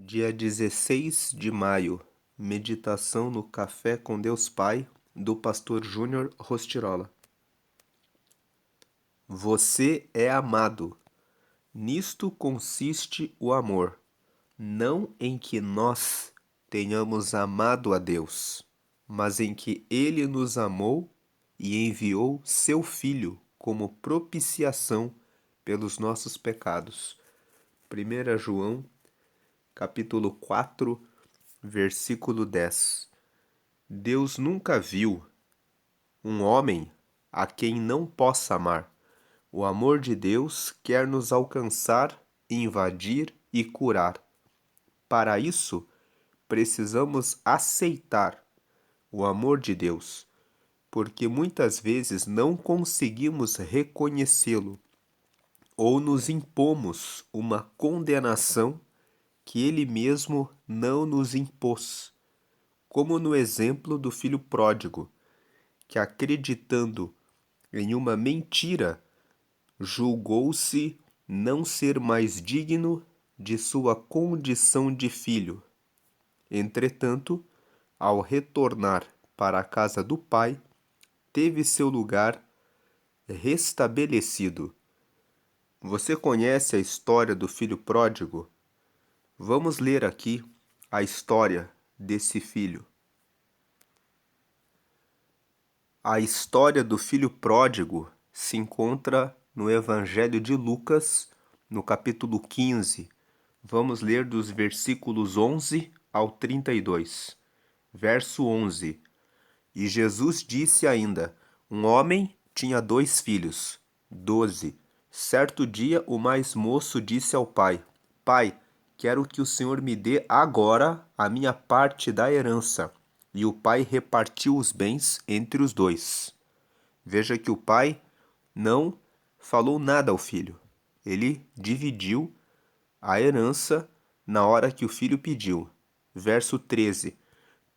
Dia 16 de maio, meditação no Café com Deus Pai, do pastor Júnior Rostirola. Você é amado. Nisto consiste o amor, não em que nós tenhamos amado a Deus, mas em que Ele nos amou e enviou seu Filho como propiciação pelos nossos pecados. 1 João, capítulo 4, versículo 10. Deus nunca viu um homem a quem não possa amar. O amor de Deus quer nos alcançar, invadir e curar. Para isso, precisamos aceitar o amor de Deus, porque muitas vezes não conseguimos reconhecê-lo ou nos impomos uma condenação que Ele mesmo não nos impôs, como no exemplo do filho pródigo, que acreditando em uma mentira, julgou-se não ser mais digno de sua condição de filho. Entretanto, ao retornar para a casa do pai, teve seu lugar restabelecido. Você conhece a história do filho pródigo? Vamos ler aqui a história desse filho. A história do filho pródigo se encontra no Evangelho de Lucas, no capítulo 15. Vamos ler dos versículos 11 ao 32. Verso 11. E Jesus disse ainda: Um homem tinha 2 filhos. 12. Certo dia, o mais moço disse ao pai: Pai, quero que o Senhor me dê agora a minha parte da herança. E o pai repartiu os bens entre os 2. Veja que o pai não falou nada ao filho. Ele dividiu a herança na hora que o filho pediu. Verso 13.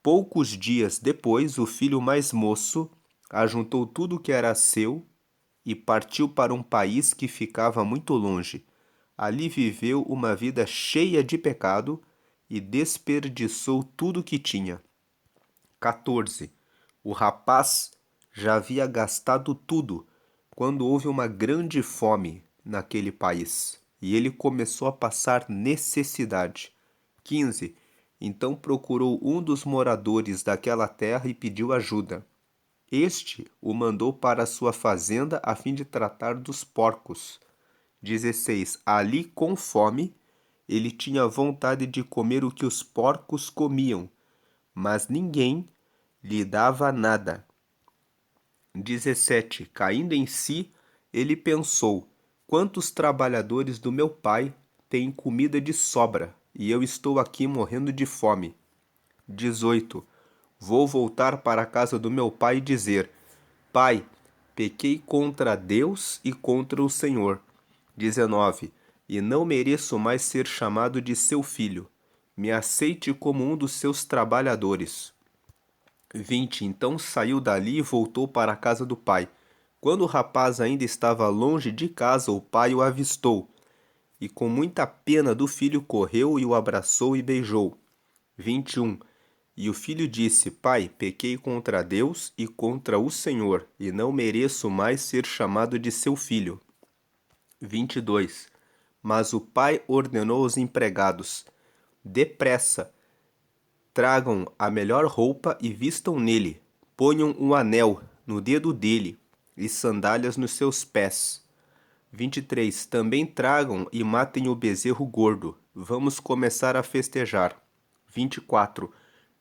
Poucos dias depois, o filho mais moço ajuntou tudo o que era seu e partiu para um país que ficava muito longe. Ali viveu uma vida cheia de pecado e desperdiçou tudo o que tinha. 14. O rapaz já havia gastado tudo quando houve uma grande fome naquele país e ele começou a passar necessidade. 15. Então procurou um dos moradores daquela terra e pediu ajuda. Este o mandou para sua fazenda a fim de tratar dos porcos. 16. Ali, com fome, ele tinha vontade de comer o que os porcos comiam, mas ninguém lhe dava nada. 17. Caindo em si, ele pensou: quantos trabalhadores do meu pai têm comida de sobra, e eu estou aqui morrendo de fome. 18. Vou voltar para a casa do meu pai e dizer: Pai, pequei contra Deus e contra o Senhor. 19. E não mereço mais ser chamado de seu filho. Me aceite como um dos seus trabalhadores. 20. Então saiu dali e voltou para a casa do pai. Quando o rapaz ainda estava longe de casa, o pai o avistou, e com muita pena do filho correu e o abraçou e beijou. 21. E o filho disse: Pai, pequei contra Deus e contra o Senhor, e não mereço mais ser chamado de seu filho. 22. Mas o pai ordenou aos empregados: Depressa, tragam a melhor roupa e vistam nele. Ponham um anel no dedo dele e sandálias nos seus pés. 23. Também tragam e matem o bezerro gordo. Vamos começar a festejar. 24.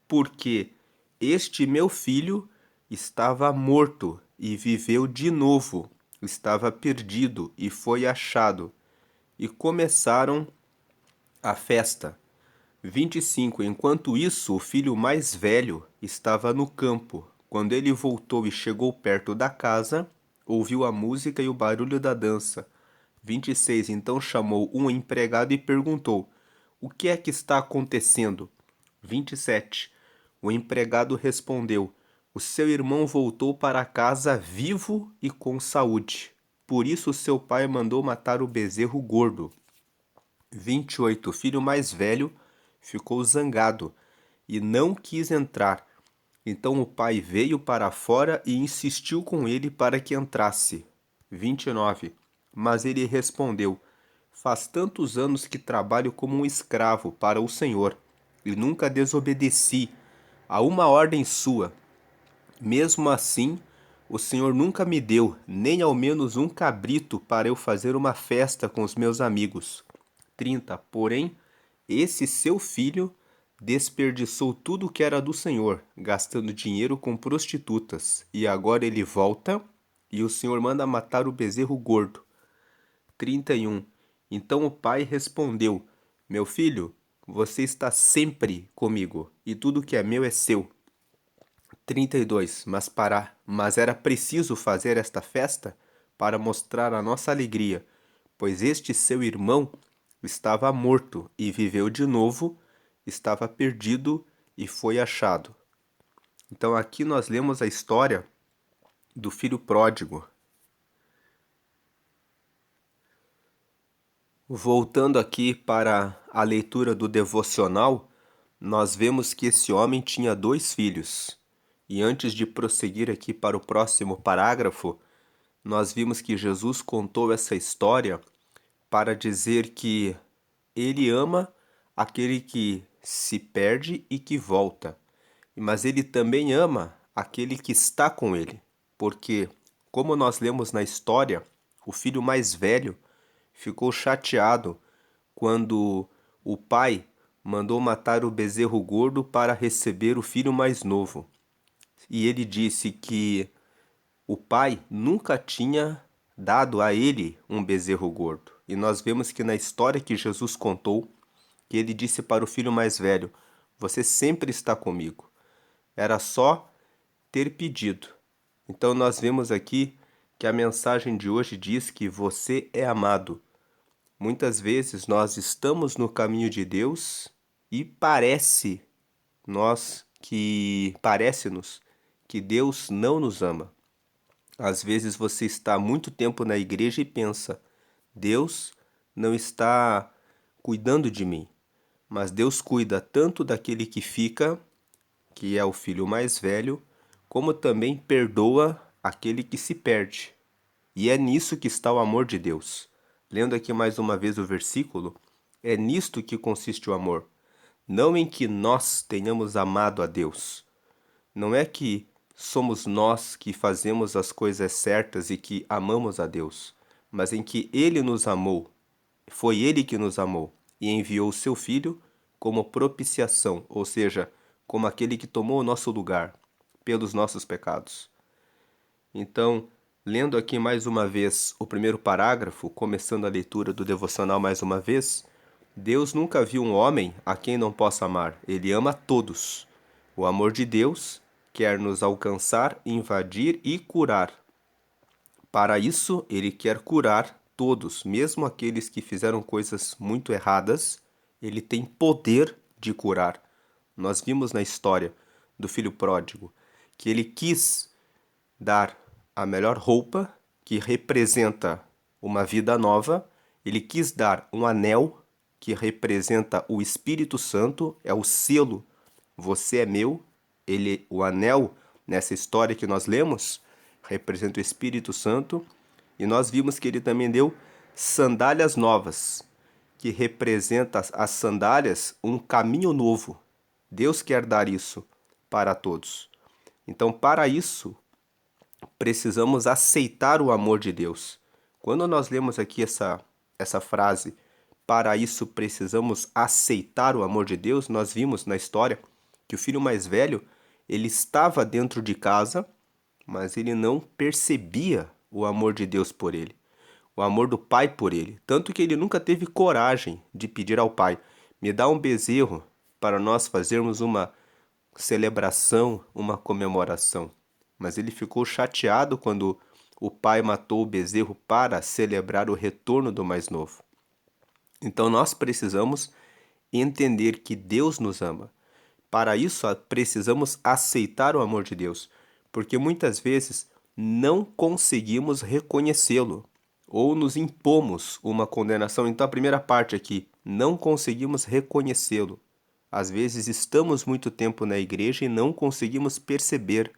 Porque este meu filho estava morto e viveu de novo. Estava perdido e foi achado. E começaram a festa. 25. Enquanto isso, o filho mais velho estava no campo. Quando ele voltou e chegou perto da casa, ouviu a música e o barulho da dança. 26. Então chamou um empregado e perguntou: O que é que está acontecendo? 27. O empregado respondeu: O seu irmão voltou para casa vivo e com saúde. Por isso seu pai mandou matar o bezerro gordo. 28. O filho mais velho ficou zangado e não quis entrar. Então o pai veio para fora e insistiu com ele para que entrasse. 29. Mas ele respondeu: Faz tantos anos que trabalho como um escravo para o Senhor e nunca desobedeci a uma ordem sua. Mesmo assim, o Senhor nunca me deu nem ao menos um cabrito para eu fazer uma festa com os meus amigos. 30. Porém, esse seu filho desperdiçou tudo que era do Senhor, gastando dinheiro com prostitutas. E agora ele volta e o Senhor manda matar o bezerro gordo. 31. Então o pai respondeu: Meu filho, você está sempre comigo, e tudo que é meu é seu. 32. Mas era preciso fazer esta festa para mostrar a nossa alegria, pois este seu irmão estava morto e viveu de novo, estava perdido e foi achado. Então aqui nós lemos a história do filho pródigo. Voltando aqui para a leitura do devocional, nós vemos que esse homem tinha 2 filhos. E antes de prosseguir aqui para o próximo parágrafo, nós vimos que Jesus contou essa história para dizer que ele ama aquele que se perde e que volta, mas ele também ama aquele que está com ele, porque, como nós lemos na história, o filho mais velho ficou chateado quando o pai mandou matar o bezerro gordo para receber o filho mais novo. E ele disse que o pai nunca tinha dado a ele um bezerro gordo. E nós vemos que na história que Jesus contou, que ele disse para o filho mais velho: Você sempre está comigo. Era só ter pedido. Então nós vemos aqui que a mensagem de hoje diz que você é amado. Muitas vezes nós estamos no caminho de Deus e parece-nos que Deus não nos ama. Às vezes você está há muito tempo na igreja e pensa: Deus não está cuidando de mim. Mas Deus cuida tanto daquele que fica, que é o filho mais velho, como também perdoa aquele que se perde. E é nisso que está o amor de Deus. Lendo aqui mais uma vez o versículo, é nisto que consiste o amor. Não em que nós tenhamos amado a Deus. Não é que somos nós que fazemos as coisas certas e que amamos a Deus, mas em que Ele nos amou. Foi Ele que nos amou e enviou o seu Filho como propiciação, ou seja, como aquele que tomou o nosso lugar pelos nossos pecados. Então, lendo aqui mais uma vez o primeiro parágrafo, começando a leitura do devocional mais uma vez, Deus nunca viu um homem a quem não possa amar. Ele ama a todos. O amor de Deus quer nos alcançar, invadir e curar. Para isso, ele quer curar todos, mesmo aqueles que fizeram coisas muito erradas, ele tem poder de curar. Nós vimos na história do filho pródigo que ele quis dar a melhor roupa, que representa uma vida nova, ele quis dar um anel, que representa o Espírito Santo, é o selo, você é meu, o anel, nessa história que nós lemos, representa o Espírito Santo, e nós vimos que ele também deu sandálias novas, que representa as sandálias, um caminho novo. Deus quer dar isso para todos. Então, para isso, precisamos aceitar o amor de Deus. Quando nós lemos aqui essa frase, para isso precisamos aceitar o amor de Deus, nós vimos na história que o filho mais velho, ele estava dentro de casa, mas ele não percebia o amor de Deus por ele, o amor do pai por ele, tanto que ele nunca teve coragem de pedir ao pai: me dá um bezerro para nós fazermos uma celebração, uma comemoração. Mas ele ficou chateado quando o pai matou o bezerro para celebrar o retorno do mais novo. Então nós precisamos entender que Deus nos ama. Para isso, precisamos aceitar o amor de Deus, porque muitas vezes não conseguimos reconhecê-lo ou nos impomos uma condenação. Então, a primeira parte aqui, não conseguimos reconhecê-lo. Às vezes estamos muito tempo na igreja e não conseguimos perceber,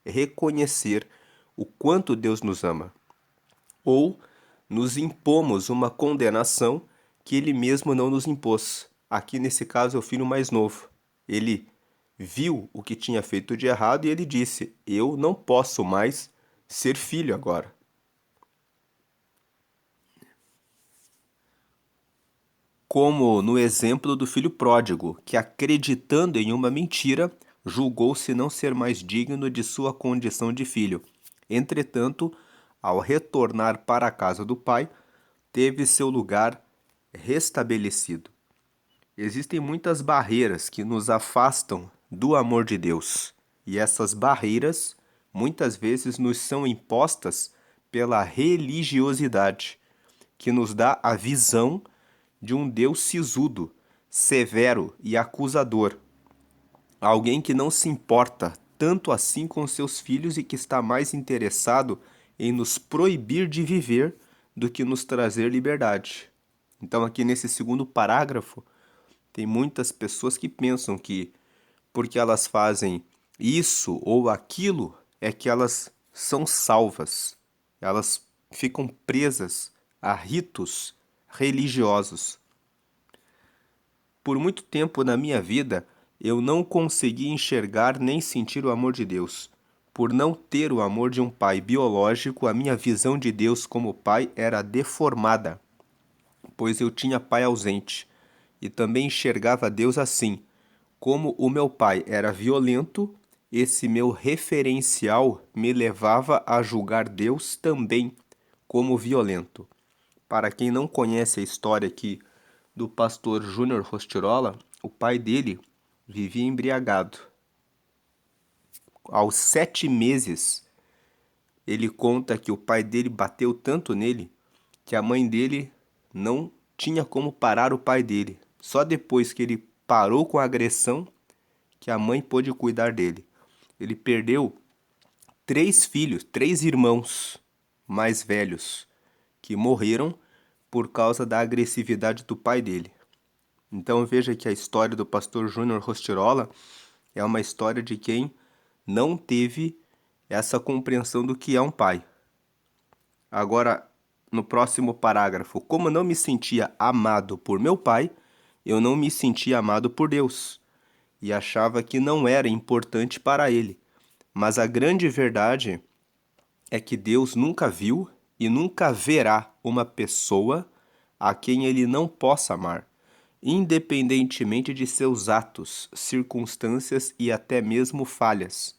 reconhecer o quanto Deus nos ama. Ou nos impomos uma condenação que Ele mesmo não nos impôs. Aqui nesse caso é o filho mais novo. Ele viu o que tinha feito de errado e ele disse: eu não posso mais ser filho agora. Como no exemplo do filho pródigo, que acreditando em uma mentira, julgou-se não ser mais digno de sua condição de filho. Entretanto, ao retornar para a casa do pai, teve seu lugar restabelecido. Existem muitas barreiras que nos afastam do amor de Deus, e essas barreiras muitas vezes nos são impostas pela religiosidade, que nos dá a visão de um Deus sisudo, severo e acusador. Alguém que não se importa tanto assim com seus filhos e que está mais interessado em nos proibir de viver do que nos trazer liberdade. Então, aqui nesse segundo parágrafo, tem muitas pessoas que pensam que porque elas fazem isso ou aquilo é que elas são salvas. Elas ficam presas a ritos religiosos. Por muito tempo na minha vida, eu não consegui enxergar nem sentir o amor de Deus. Por não ter o amor de um pai biológico, a minha visão de Deus como pai era deformada, pois eu tinha pai ausente. E também enxergava Deus assim. Como o meu pai era violento, esse meu referencial me levava a julgar Deus também como violento. Para quem não conhece a história aqui do pastor Júnior Rostirola, o pai dele vivia embriagado. Aos 7 meses, ele conta que o pai dele bateu tanto nele que a mãe dele não tinha como parar o pai dele. Só depois que ele parou com a agressão que a mãe pôde cuidar dele. Ele perdeu 3 filhos, 3 irmãos mais velhos que morreram por causa da agressividade do pai dele. Então veja que a história do pastor Júnior Rostirola é uma história de quem não teve essa compreensão do que é um pai. Agora, no próximo parágrafo, como não me sentia amado por meu pai, eu não me sentia amado por Deus e achava que não era importante para ele. Mas a grande verdade é que Deus nunca viu e nunca verá uma pessoa a quem ele não possa amar, independentemente de seus atos, circunstâncias e até mesmo falhas.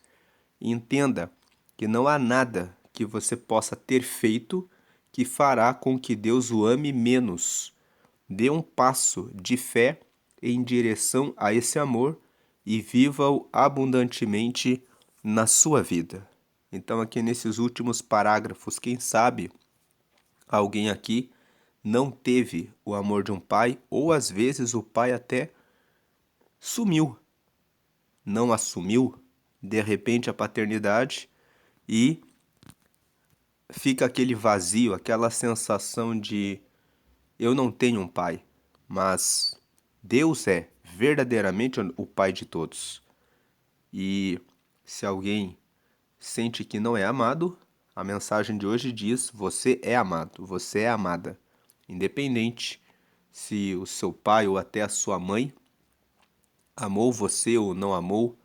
Entenda que não há nada que você possa ter feito que fará com que Deus o ame menos. Dê um passo de fé em direção a esse amor e viva-o abundantemente na sua vida. Então, aqui nesses últimos parágrafos, quem sabe alguém aqui não teve o amor de um pai, ou às vezes o pai até sumiu, não assumiu de repente a paternidade e fica aquele vazio, aquela sensação de eu não tenho um pai, mas Deus é verdadeiramente o pai de todos. E se alguém sente que não é amado, a mensagem de hoje diz: você é amado, você é amada. Independente se o seu pai ou até a sua mãe amou você ou não amou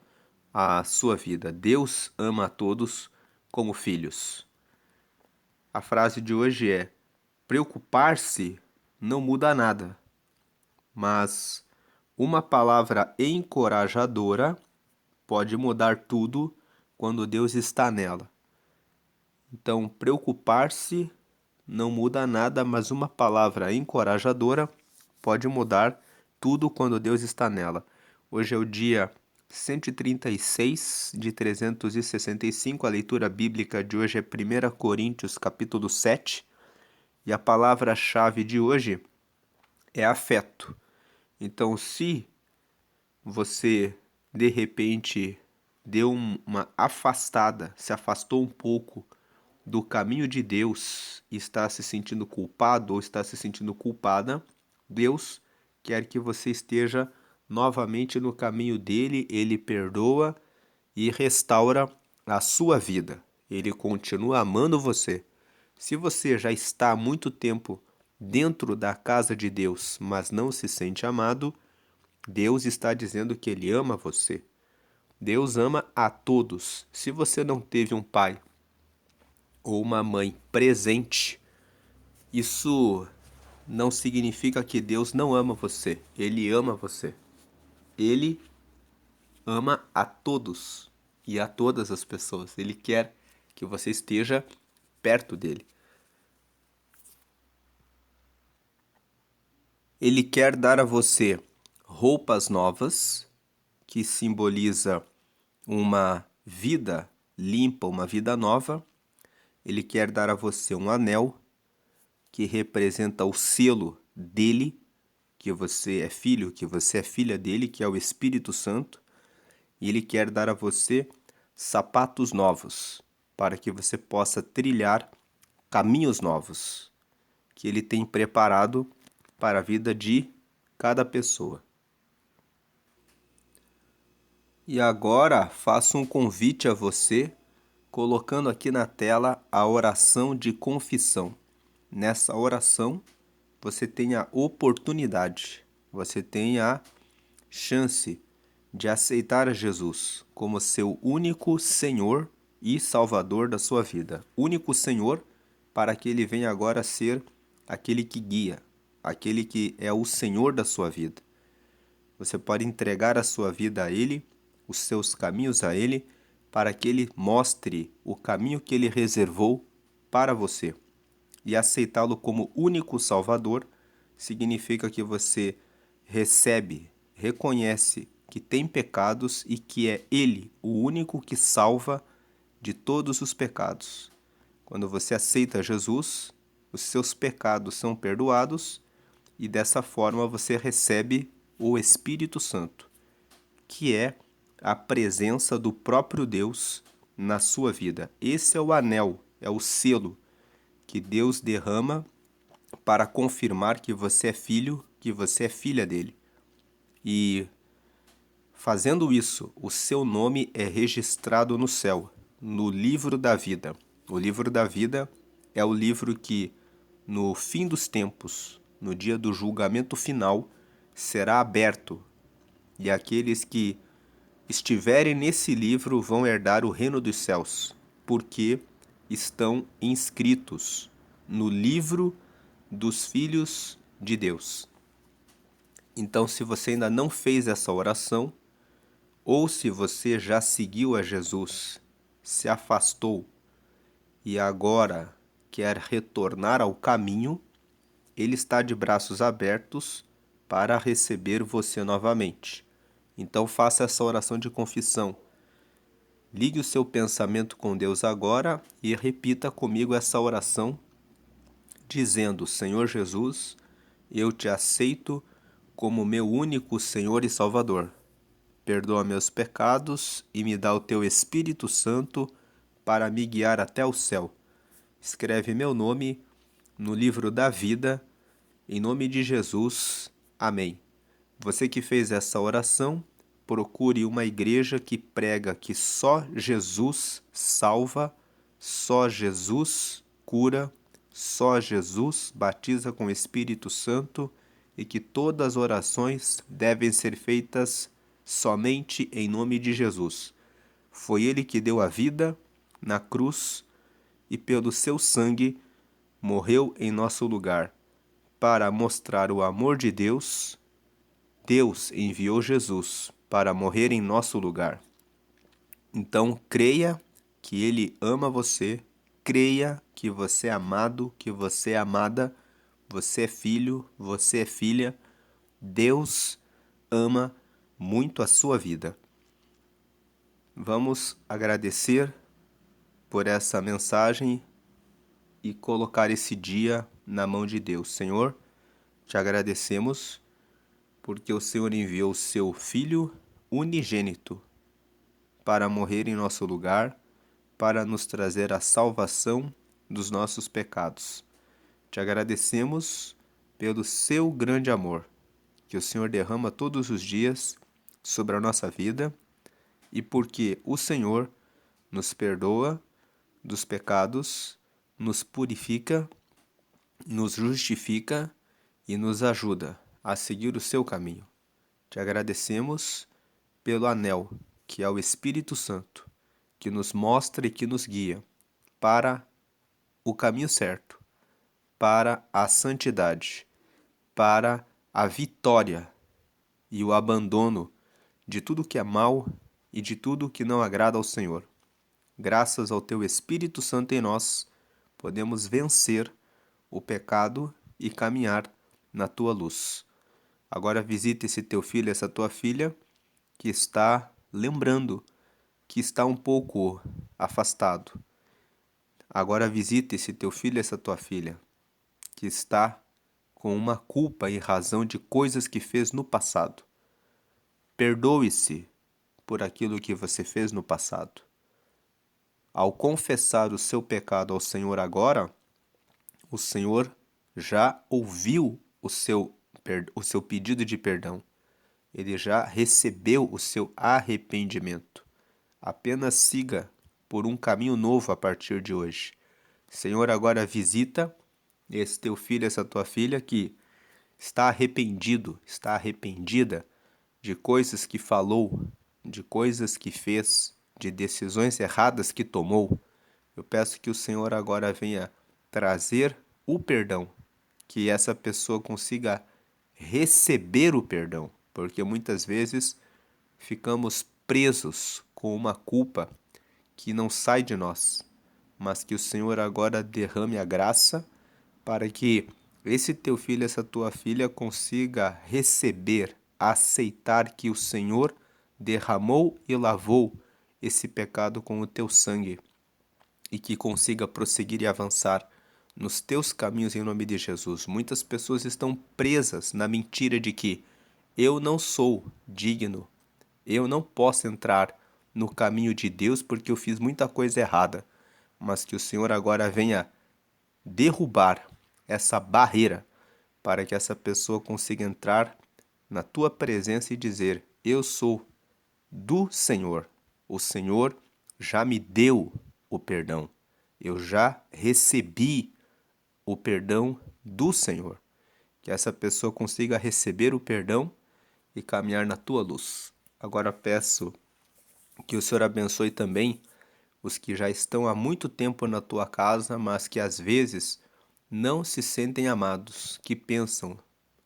a sua vida. Deus ama a todos como filhos. A frase de hoje é: preocupar-se não muda nada, mas uma palavra encorajadora pode mudar tudo quando Deus está nela. Então, preocupar-se não muda nada, mas uma palavra encorajadora pode mudar tudo quando Deus está nela. Hoje é o dia 136 de 365, a leitura bíblica de hoje é 1 Coríntios capítulo 7, e a palavra-chave de hoje é afeto. Então, se você de repente deu uma afastada, se afastou um pouco do caminho de Deus e está se sentindo culpado ou está se sentindo culpada, Deus quer que você esteja novamente no caminho dele, ele perdoa e restaura a sua vida. Ele continua amando você. Se você já está há muito tempo dentro da casa de Deus, mas não se sente amado, Deus está dizendo que Ele ama você. Deus ama a todos. Se você não teve um pai ou uma mãe presente, isso não significa que Deus não ama você. Ele ama você. Ele ama a todos e a todas as pessoas. Ele quer que você esteja perto dele. Ele quer dar a você roupas novas, que simboliza uma vida limpa, uma vida nova. Ele quer dar a você um anel, que representa o selo dele, que você é filho, que você é filha dele, que é o Espírito Santo. E ele quer dar a você sapatos novos, para que você possa trilhar caminhos novos, que ele tem preparado para a vida de cada pessoa. E agora faço um convite a você, colocando aqui na tela a oração de confissão. Nessa oração, você tem a oportunidade, você tem a chance de aceitar Jesus como seu único Senhor e Salvador da sua vida. Único Senhor, para que ele venha agora ser aquele que guia, aquele que é o Senhor da sua vida. Você pode entregar a sua vida a Ele, os seus caminhos a Ele, para que Ele mostre o caminho que Ele reservou para você. E aceitá-lo como único Salvador significa que você recebe, reconhece que tem pecados e que é Ele o único que salva de todos os pecados. Quando você aceita Jesus, os seus pecados são perdoados e dessa forma você recebe o Espírito Santo, que é a presença do próprio Deus na sua vida. Esse é o anel, é o selo que Deus derrama para confirmar que você é filho, que você é filha dele. E fazendo isso, o seu nome é registrado no céu, no livro da vida. O livro da vida é o livro que, no fim dos tempos, no dia do julgamento final, será aberto, e aqueles que estiverem nesse livro vão herdar o reino dos céus, porque estão inscritos no livro dos filhos de Deus. Então, se você ainda não fez essa oração, ou se você já seguiu a Jesus, se afastou e agora quer retornar ao caminho, ele está de braços abertos para receber você novamente. Então faça essa oração de confissão. Ligue o seu pensamento com Deus agora e repita comigo essa oração, dizendo: Senhor Jesus, eu te aceito como meu único Senhor e Salvador. Perdoa meus pecados e me dá o teu Espírito Santo para me guiar até o céu. Escreve meu nome no livro da vida, em nome de Jesus. Amém. Você que fez essa oração, procure uma igreja que prega que só Jesus salva, só Jesus cura, só Jesus batiza com o Espírito Santo e que todas as orações devem ser feitas somente em nome de Jesus. Foi Ele que deu a vida na cruz e pelo seu sangue morreu em nosso lugar. Para mostrar o amor de Deus, Deus enviou Jesus para morrer em nosso lugar. Então, creia que Ele ama você, creia que você é amado, que você é amada, você é filho, você é filha. Deus ama muito a sua vida. Vamos agradecer por essa mensagem e colocar esse dia na mão de Deus. Senhor, te agradecemos porque o Senhor enviou o seu Filho unigênito para morrer em nosso lugar, para nos trazer a salvação dos nossos pecados. Te agradecemos pelo seu grande amor. que o Senhor derrama todos os dias sobre a nossa vida e porque o Senhor nos perdoa dos pecados, nos purifica, nos justifica e nos ajuda a seguir o seu caminho. Te agradecemos pelo anel, que é o Espírito Santo, que nos mostra e que nos guia para o caminho certo, para a santidade, para a vitória e o abandono de tudo que é mal e de tudo que não agrada ao Senhor. Graças ao Teu Espírito Santo em nós, podemos vencer o pecado e caminhar na Tua luz. Agora visita esse teu filho, essa tua filha, que está lembrando que está um pouco afastado. Agora visita esse teu filho, essa tua filha, que está com uma culpa em razão de coisas que fez no passado. Perdoe-se por aquilo que você fez no passado. Ao confessar o seu pecado ao Senhor agora, o Senhor já ouviu o seu pedido de perdão. Ele já recebeu o seu arrependimento. Apenas siga por um caminho novo a partir de hoje. Senhor, agora visita esse teu filho, essa tua filha que está arrependido, está arrependida de coisas que falou, de coisas que fez, de decisões erradas que tomou. Eu peço que o Senhor agora venha trazer o perdão, que essa pessoa consiga receber o perdão, porque muitas vezes ficamos presos com uma culpa que não sai de nós, mas que o Senhor agora derrame a graça para que esse teu filho, essa tua filha consiga receber, aceitar que o Senhor derramou e lavou esse pecado com o teu sangue e que consiga prosseguir e avançar nos teus caminhos em nome de Jesus. Muitas pessoas estão presas na mentira de que eu não sou digno, eu não posso entrar no caminho de Deus porque eu fiz muita coisa errada, mas que o Senhor agora venha derrubar essa barreira para que essa pessoa consiga entrar na tua presença e dizer: eu sou do Senhor. O Senhor já me deu o perdão. Eu já recebi o perdão do Senhor. Que essa pessoa consiga receber o perdão e caminhar na tua luz. Agora peço que o Senhor abençoe também os que já estão há muito tempo na tua casa, mas que às vezes não se sentem amados, que pensam: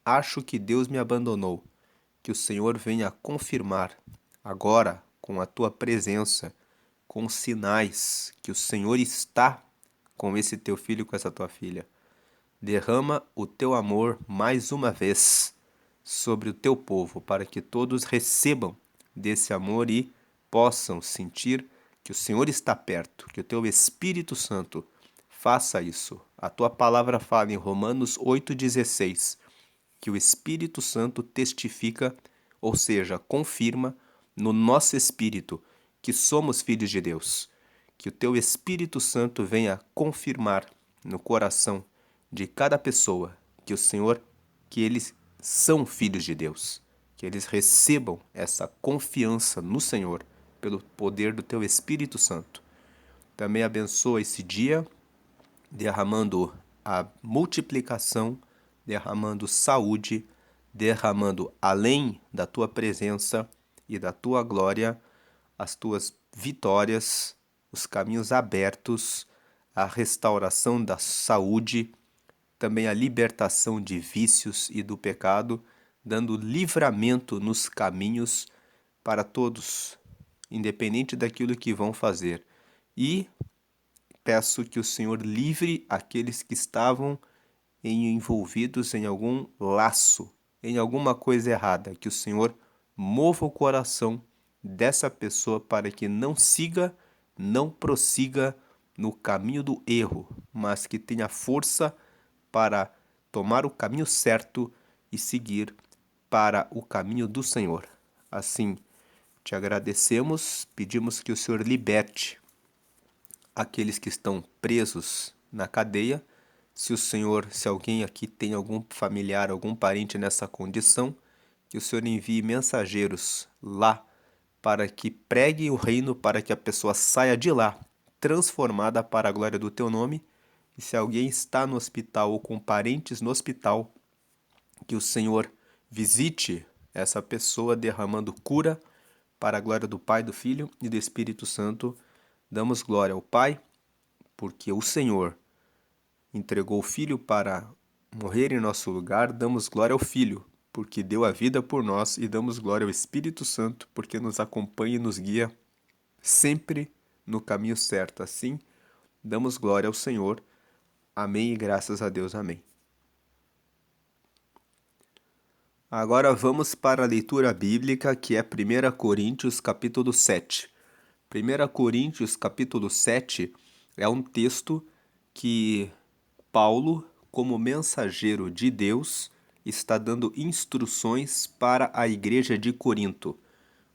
acho que Deus me abandonou. Que o Senhor venha confirmar agora com a tua presença, com sinais que o Senhor está com esse teu filho, com essa tua filha. Derrama o teu amor mais uma vez sobre o teu povo, para que todos recebam desse amor e possam sentir que o Senhor está perto, que o teu Espírito Santo faça isso. A tua palavra fala em Romanos 8,16, que o Espírito Santo testifica, ou seja, confirma no nosso espírito que somos filhos de Deus. Que o teu Espírito Santo venha confirmar no coração de cada pessoa que o Senhor, que eles são filhos de Deus, que eles recebam essa confiança no Senhor pelo poder do teu Espírito Santo. Também abençoa esse dia, derramando a multiplicação, derramando saúde, derramando além da tua presença e da tua glória, as tuas vitórias, os caminhos abertos, a restauração da saúde, também a libertação de vícios e do pecado, dando livramento nos caminhos para todos, independente daquilo que vão fazer. E peço que o Senhor livre aqueles que estavam envolvidos em algum laço, em alguma coisa errada, que o Senhor mova o coração dessa pessoa para que não siga, não prossiga no caminho do erro, mas que tenha força para tomar o caminho certo e seguir para o caminho do Senhor. Assim, te agradecemos, pedimos que o Senhor liberte aqueles que estão presos na cadeia. Se alguém aqui tem algum familiar, algum parente nessa condição, que o Senhor envie mensageiros lá para que preguem o reino, para que a pessoa saia de lá transformada para a glória do teu nome. E se alguém está no hospital ou com parentes no hospital, que o Senhor visite essa pessoa derramando cura para a glória do Pai, do Filho e do Espírito Santo. Damos glória ao Pai, porque o Senhor entregou o Filho para morrer em nosso lugar. Damos glória ao Filho, porque deu a vida por nós. E damos glória ao Espírito Santo, porque nos acompanha e nos guia sempre no caminho certo. Assim, damos glória ao Senhor. Amém e graças a Deus. Amém. Agora vamos para a leitura bíblica, que é 1 Coríntios capítulo 7. 1 Coríntios capítulo 7 é um texto que Paulo, como mensageiro de Deus, está dando instruções para a igreja de Corinto.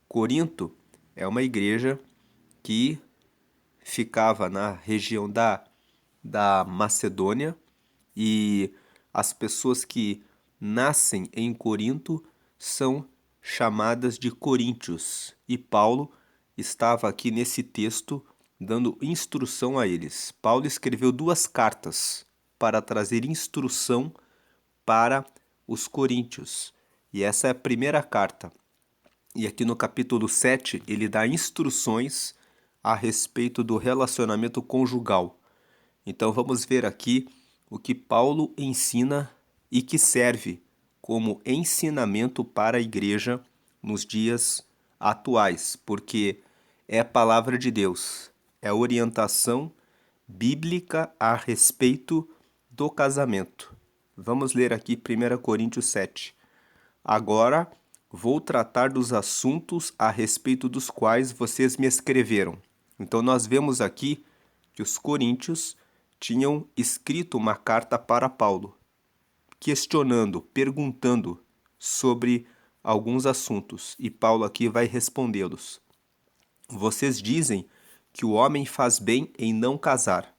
Corinto é uma igreja que ficava na região da Macedônia, e as pessoas que nascem em Corinto são chamadas de coríntios. E Paulo estava aqui nesse texto dando instrução a eles. Paulo escreveu 2 cartas para trazer instrução para os coríntios. E essa é a primeira carta. E aqui no capítulo 7 ele dá instruções a respeito do relacionamento conjugal. Então vamos ver aqui o que Paulo ensina e que serve como ensinamento para a igreja nos dias atuais, porque é a palavra de Deus, é a orientação bíblica a respeito do casamento. Vamos ler aqui 1 Coríntios 7. Agora vou tratar dos assuntos a respeito dos quais vocês me escreveram. Então nós vemos aqui que os coríntios tinham escrito uma carta para Paulo, questionando, perguntando sobre alguns assuntos, e Paulo aqui vai respondê-los. Vocês dizem que o homem faz bem em não casar.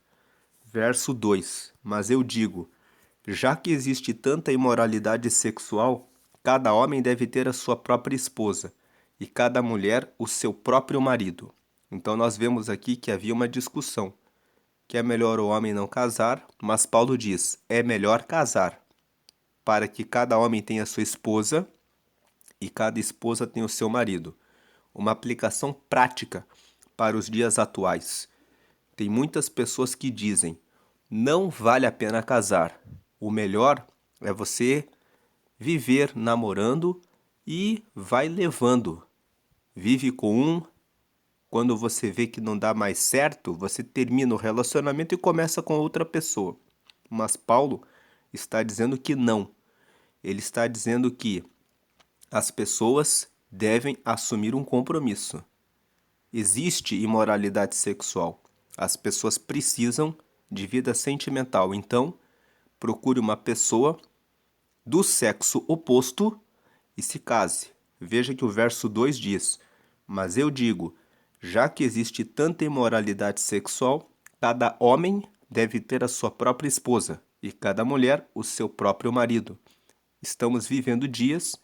Verso 2. Mas eu digo, já que existe tanta imoralidade sexual, cada homem deve ter a sua própria esposa, e cada mulher o seu próprio marido. Então nós vemos aqui que havia uma discussão, que é melhor o homem não casar, mas Paulo diz, é melhor casar, para que cada homem tenha sua esposa e cada esposa tenha o seu marido. Uma aplicação prática para os dias atuais. Tem muitas pessoas que dizem, não vale a pena casar, o melhor é você viver namorando e vai levando. Vive com um, quando você vê que não dá mais certo, você termina o relacionamento e começa com outra pessoa. Mas Paulo está dizendo que não. Ele está dizendo que as pessoas devem assumir um compromisso. Existe imoralidade sexual. As pessoas precisam de vida sentimental. Então, procure uma pessoa do sexo oposto e se case. Veja que o verso 2 diz, mas eu digo, já que existe tanta imoralidade sexual, cada homem deve ter a sua própria esposa e cada mulher o seu próprio marido. Estamos vivendo dias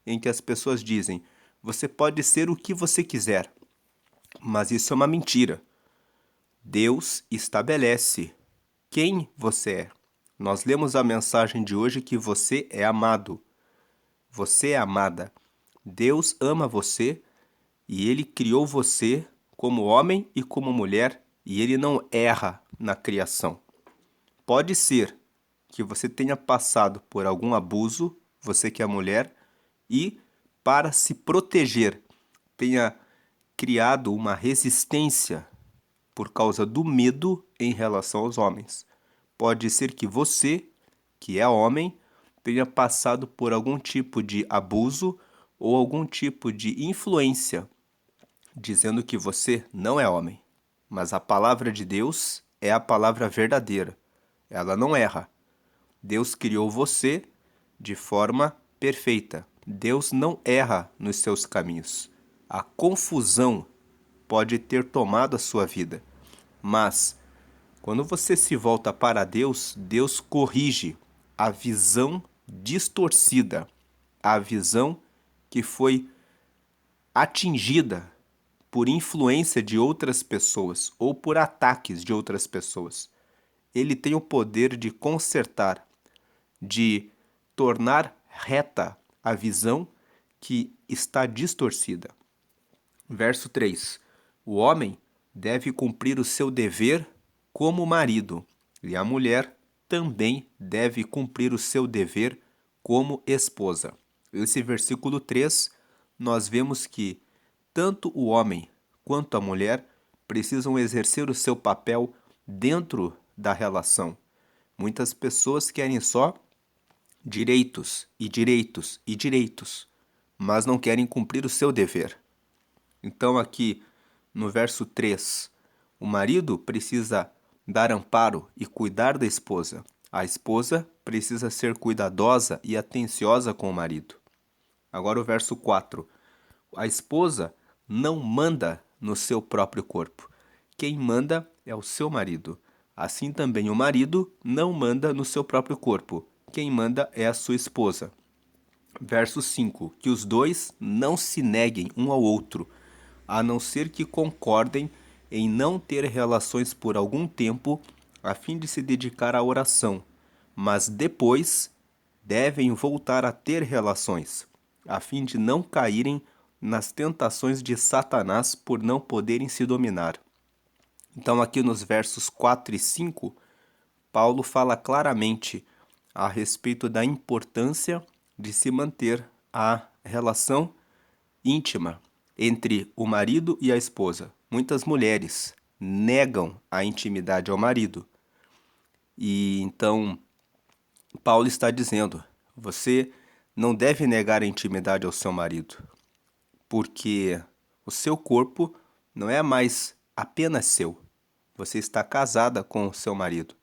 em que as pessoas dizem, você pode ser o que você quiser, mas isso é uma mentira. Deus estabelece quem você é. Nós lemos a mensagem de hoje que você é amado. Você é amada. Deus ama você e Ele criou você como homem e como mulher e Ele não erra na criação. Pode ser que você tenha passado por algum abuso, você que é mulher, e para se proteger tenha criado uma resistência por causa do medo em relação aos homens. Pode ser que você, que é homem, tenha passado por algum tipo de abuso ou algum tipo de influência, dizendo que você não é homem. Mas a palavra de Deus é a palavra verdadeira. Ela não erra. Deus criou você de forma perfeita. Deus não erra nos seus caminhos. A confusão pode ter tomado a sua vida, mas quando você se volta para Deus, Deus corrige a visão distorcida, a visão que foi atingida por influência de outras pessoas ou por ataques de outras pessoas. Ele tem o poder de consertar, de tornar reta a visão que está distorcida. Verso 3. O homem deve cumprir o seu dever como marido, e a mulher também deve cumprir o seu dever como esposa. Esse versículo 3, nós vemos que tanto o homem quanto a mulher precisam exercer o seu papel dentro da relação. Muitas pessoas querem só direitos e direitos e direitos, mas não querem cumprir o seu dever. Então, aqui no verso 3, o marido precisa dar amparo e cuidar da esposa. A esposa precisa ser cuidadosa e atenciosa com o marido. Agora, o verso 4. A esposa não manda no seu próprio corpo. Quem manda é o seu marido. Assim também o marido não manda no seu próprio corpo. Quem manda é a sua esposa. Verso 5. Que os dois não se neguem um ao outro, a não ser que concordem em não ter relações por algum tempo, a fim de se dedicar à oração, mas depois devem voltar a ter relações, a fim de não caírem nas tentações de Satanás por não poderem se dominar. Então, aqui nos versos 4 e 5, Paulo fala claramente a respeito da importância de se manter a relação íntima entre o marido e a esposa. Muitas mulheres negam a intimidade ao marido. E então, Paulo está dizendo, você não deve negar a intimidade ao seu marido, porque o seu corpo não é mais apenas seu. Você está casada com o seu marido.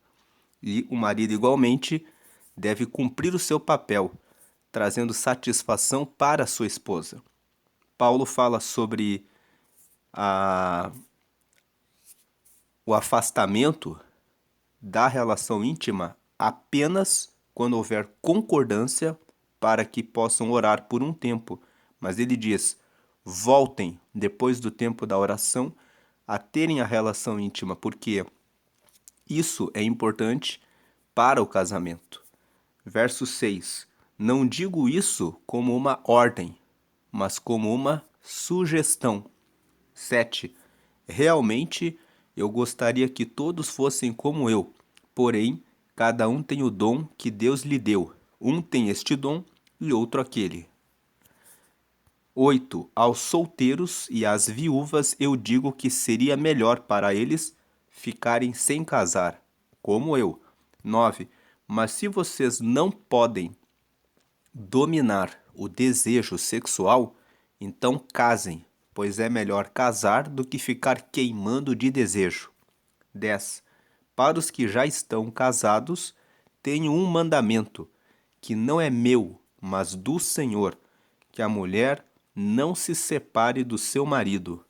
E o marido, igualmente, deve cumprir o seu papel, trazendo satisfação para a sua esposa. Paulo fala sobre o afastamento da relação íntima apenas quando houver concordância para que possam orar por um tempo. Mas ele diz, voltem depois do tempo da oração a terem a relação íntima, porque isso é importante para o casamento. Verso 6. Não digo isso como uma ordem, mas como uma sugestão. 7. Realmente eu gostaria que todos fossem como eu, porém, cada um tem o dom que Deus lhe deu. Um tem este dom e outro aquele. 8. Aos solteiros e às viúvas eu digo que seria melhor para eles ficarem sem casar, como eu. 9. Mas se vocês não podem dominar o desejo sexual, então casem, pois é melhor casar do que ficar queimando de desejo. 10. Para os que já estão casados, tenho um mandamento, que não é meu, mas do Senhor, que a mulher não se separe do seu marido.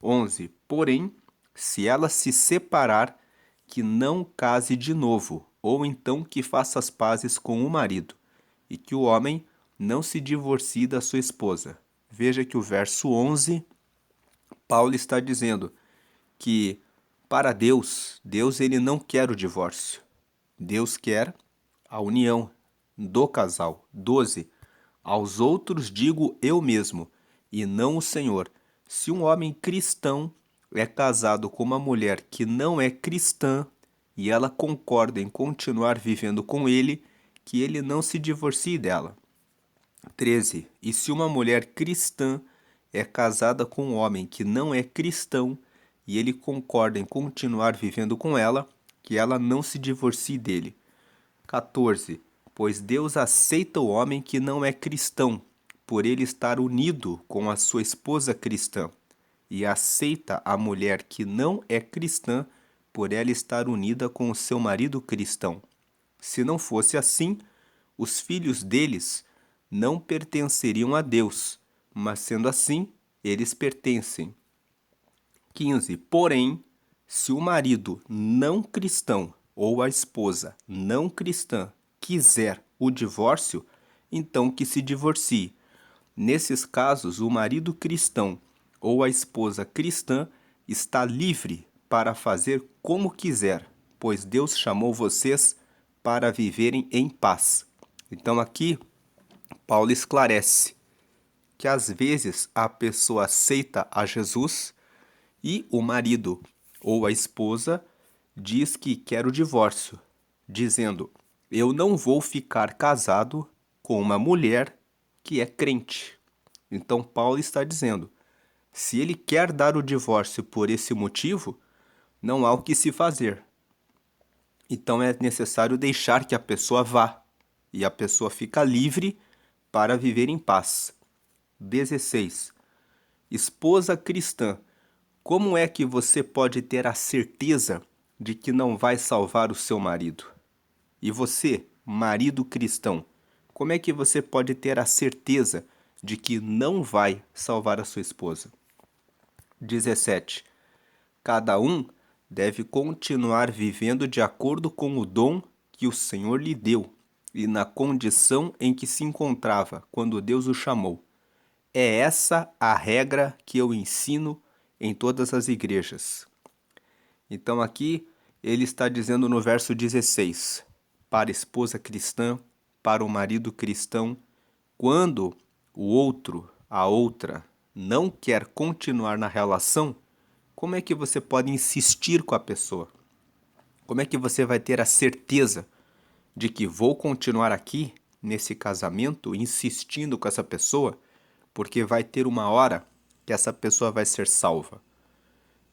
11. Porém, se ela se separar, que não case de novo, ou então que faça as pazes com o marido, e que o homem não se divorcie da sua esposa. Veja que o verso 11, Paulo está dizendo que para Deus ele não quer o divórcio. Deus quer a união do casal. 12. Aos outros digo eu mesmo, e não o Senhor. Se um homem cristão é casado com uma mulher que não é cristã, e ela concorda em continuar vivendo com ele, que ele não se divorcie dela. 13. E se uma mulher cristã é casada com um homem que não é cristão, e ele concorda em continuar vivendo com ela, que ela não se divorcie dele. 14. Pois Deus aceita o homem que não é cristão, por ele estar unido com a sua esposa cristã, e aceita a mulher que não é cristã, por ela estar unida com o seu marido cristão. Se não fosse assim, os filhos deles não pertenceriam a Deus, mas sendo assim, eles pertencem. 15. Porém, se o marido não cristão ou a esposa não cristã quiser o divórcio, então que se divorcie. Nesses casos, o marido cristão ou a esposa cristã está livre para fazer como quiser, pois Deus chamou vocês para viverem em paz. Então aqui, Paulo esclarece que às vezes a pessoa aceita a Jesus e o marido ou a esposa diz que quer o divórcio, dizendo: eu não vou ficar casado com uma mulher que é crente. Então Paulo está dizendo: se ele quer dar o divórcio por esse motivo, não há o que se fazer. Então é necessário deixar que a pessoa vá, e a pessoa fica livre para viver em paz. 16. Esposa cristã, como é que você pode ter a certeza de que não vai salvar o seu marido? E você, marido cristão, como é que você pode ter a certeza de que não vai salvar a sua esposa? 17. Cada um deve continuar vivendo de acordo com o dom que o Senhor lhe deu e na condição em que se encontrava quando Deus o chamou. É essa a regra que eu ensino em todas as igrejas. Então aqui ele está dizendo no verso 16, para a esposa cristã, para o marido cristão, quando o outro, a outra, não quer continuar na relação, como é que você pode insistir com a pessoa? Como é que você vai ter a certeza de que vou continuar aqui, nesse casamento, insistindo com essa pessoa, porque vai ter uma hora que essa pessoa vai ser salva?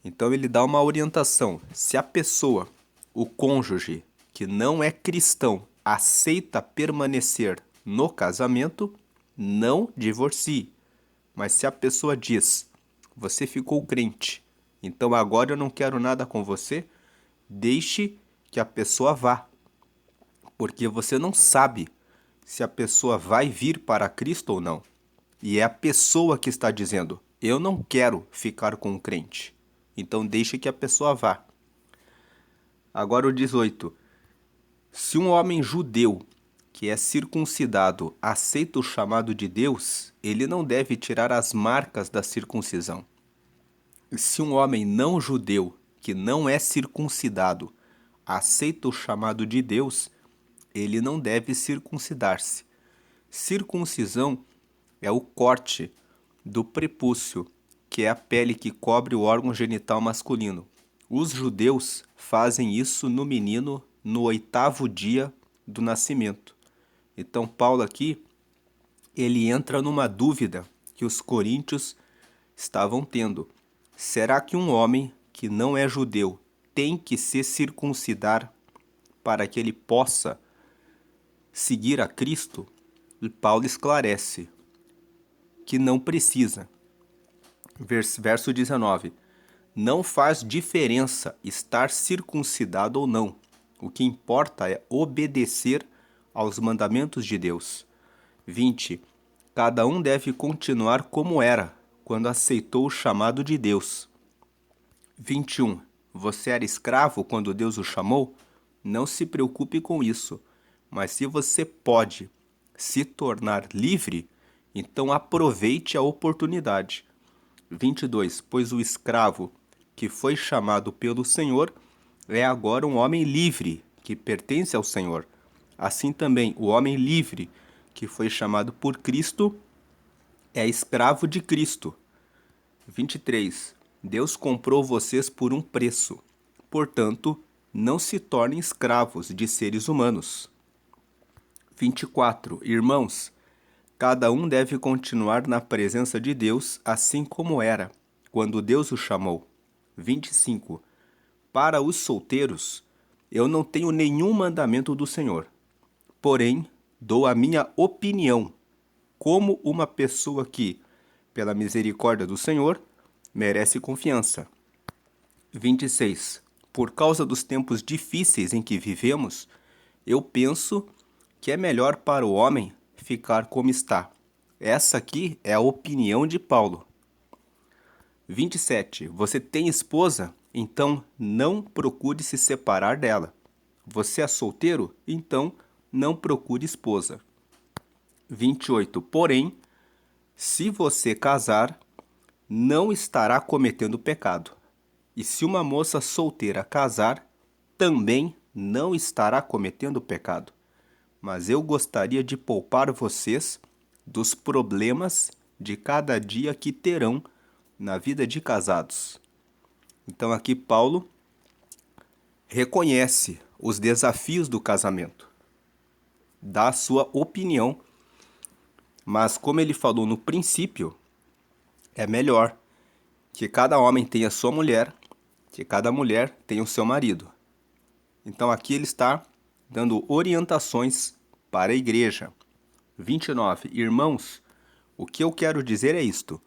Então ele dá uma orientação. Se a pessoa, o cônjuge, que não é cristão, aceita permanecer no casamento, não divorcie. Mas se a pessoa diz: você ficou crente, então agora eu não quero nada com você, deixe que a pessoa vá. Porque você não sabe se a pessoa vai vir para Cristo ou não. E é a pessoa que está dizendo: eu não quero ficar com um crente. Então deixe que a pessoa vá. Agora o 18. Se um homem judeu que é circuncidado aceita o chamado de Deus, ele não deve tirar as marcas da circuncisão. Se um homem não judeu que não é circuncidado aceita o chamado de Deus, ele não deve circuncidar-se. Circuncisão é o corte do prepúcio, que é a pele que cobre o órgão genital masculino. Os judeus fazem isso no menino no 8º dia do nascimento. Então Paulo aqui, ele entra numa dúvida que os coríntios estavam tendo. Será que um homem que não é judeu tem que se circuncidar para que ele possa seguir a Cristo? E Paulo esclarece que não precisa. Verso 19. Não faz diferença estar circuncidado ou não. O que importa é obedecer aos mandamentos de Deus. 20. Cada um deve continuar como era quando aceitou o chamado de Deus. 21. Você era escravo quando Deus o chamou? Não se preocupe com isso. Mas se você pode se tornar livre, então aproveite a oportunidade. 22. Pois o escravo que foi chamado pelo Senhor é agora um homem livre, que pertence ao Senhor. Assim também, o homem livre que foi chamado por Cristo é escravo de Cristo. 23. Deus comprou vocês por um preço. Portanto, não se tornem escravos de seres humanos. 24. Irmãos, cada um deve continuar na presença de Deus assim como era, quando Deus o chamou. 25. Para os solteiros, eu não tenho nenhum mandamento do Senhor. Porém, dou a minha opinião, como uma pessoa que, pela misericórdia do Senhor, merece confiança. 26. Por causa dos tempos difíceis em que vivemos, eu penso que é melhor para o homem ficar como está. Essa aqui é a opinião de Paulo. 27. Você tem esposa? Então não procure se separar dela. Você é solteiro? Então não procure esposa. 28. Porém, Se você casar, não estará cometendo pecado. E se uma moça solteira casar, também não estará cometendo pecado. Mas eu gostaria de poupar vocês dos problemas de cada dia que terão na vida de casados. Então aqui Paulo reconhece os desafios do casamento, dá a sua opinião, mas como ele falou no princípio, é melhor que cada homem tenha sua mulher, que cada mulher tenha o seu marido. Então aqui ele está dando orientações para a igreja. 29. Irmãos, o que eu quero dizer é isto: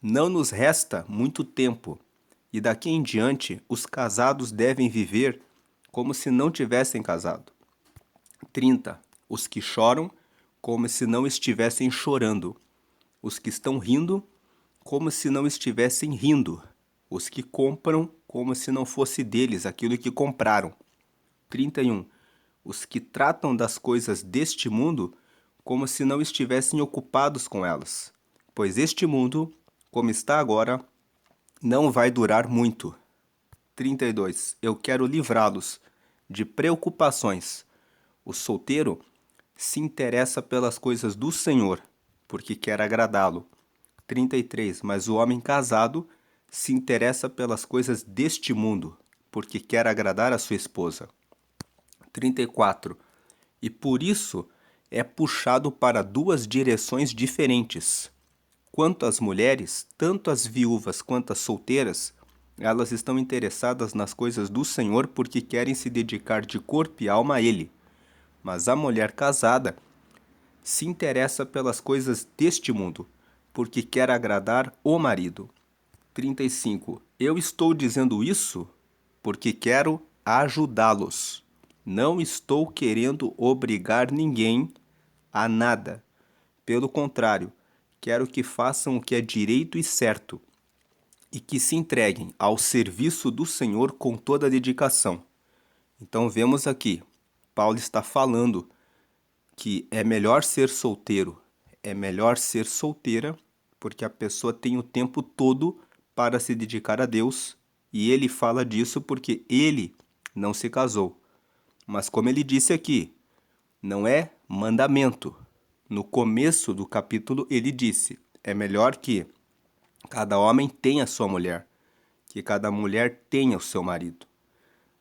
não nos resta muito tempo, e daqui em diante os casados devem viver como se não tivessem casado. 30. Os que choram, como se não estivessem chorando. Os que estão rindo, como se não estivessem rindo. Os que compram, como se não fosse deles aquilo que compraram. 31. Os que tratam das coisas deste mundo, como se não estivessem ocupados com elas. Pois este mundo, como está agora, não vai durar muito. 32. Eu quero livrá-los de preocupações. O solteiro se interessa pelas coisas do Senhor, porque quer agradá-lo. 33. Mas o homem casado se interessa pelas coisas deste mundo, porque quer agradar a sua esposa. 34. E por isso é puxado para duas direções diferentes. Quanto às mulheres, tanto as viúvas quanto as solteiras, elas estão interessadas nas coisas do Senhor porque querem se dedicar de corpo e alma a Ele. Mas a mulher casada se interessa pelas coisas deste mundo, porque quer agradar o marido. 35. Eu estou dizendo isso porque quero ajudá-los. Não estou querendo obrigar ninguém a nada. Pelo contrário, quero que façam o que é direito e certo e que se entreguem ao serviço do Senhor com toda a dedicação. Então vemos aqui, Paulo está falando que é melhor ser solteiro, é melhor ser solteira, porque a pessoa tem o tempo todo para se dedicar a Deus, e ele fala disso porque ele não se casou. Mas como ele disse aqui, não é mandamento. No começo do capítulo ele disse, é melhor que cada homem tenha sua mulher, que cada mulher tenha o seu marido.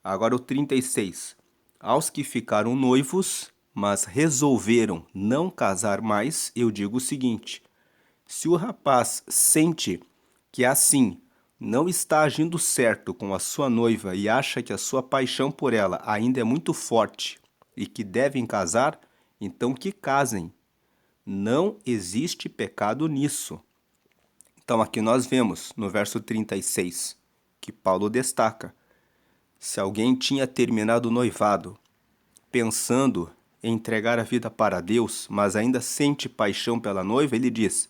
Agora o 36. Aos que ficaram noivos, mas resolveram não casar mais, eu digo o seguinte: se o rapaz sente que assim não está agindo certo com a sua noiva e acha que a sua paixão por ela ainda é muito forte e que devem casar, então que casem. Não existe pecado nisso. Então aqui nós vemos no verso 36 que Paulo destaca: se alguém tinha terminado o noivado pensando em entregar a vida para Deus, mas ainda sente paixão pela noiva, ele diz: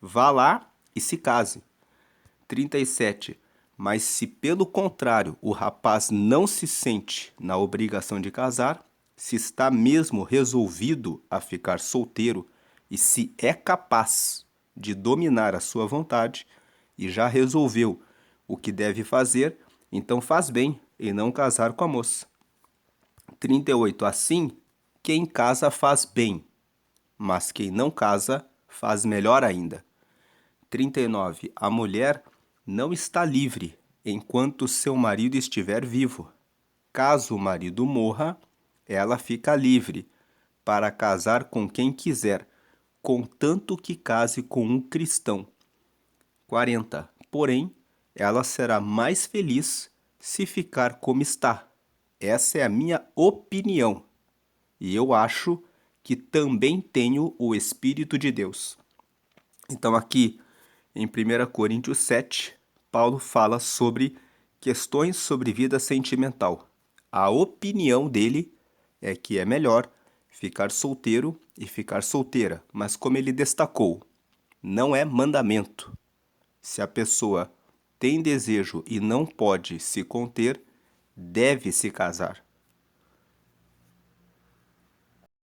vá lá e se case. 37. Mas se pelo contrário o rapaz não se sente na obrigação de casar, se está mesmo resolvido a ficar solteiro e se é capaz de dominar a sua vontade e já resolveu o que deve fazer, então faz bem em não casar com a moça. 38. Assim, quem casa faz bem, mas quem não casa faz melhor ainda. 39. A mulher não está livre enquanto seu marido estiver vivo. Caso o marido morra, ela fica livre para casar com quem quiser, contanto que case com um cristão. 40. Porém, ela será mais feliz se ficar como está. Essa é a minha opinião. E eu acho que também tenho o Espírito de Deus. Então aqui, em 1 Coríntios 7, Paulo fala sobre questões sobre vida sentimental. A opinião dele é que é melhor ficar solteiro e ficar solteira, mas como ele destacou, não é mandamento. Se a pessoa tem desejo e não pode se conter, deve se casar.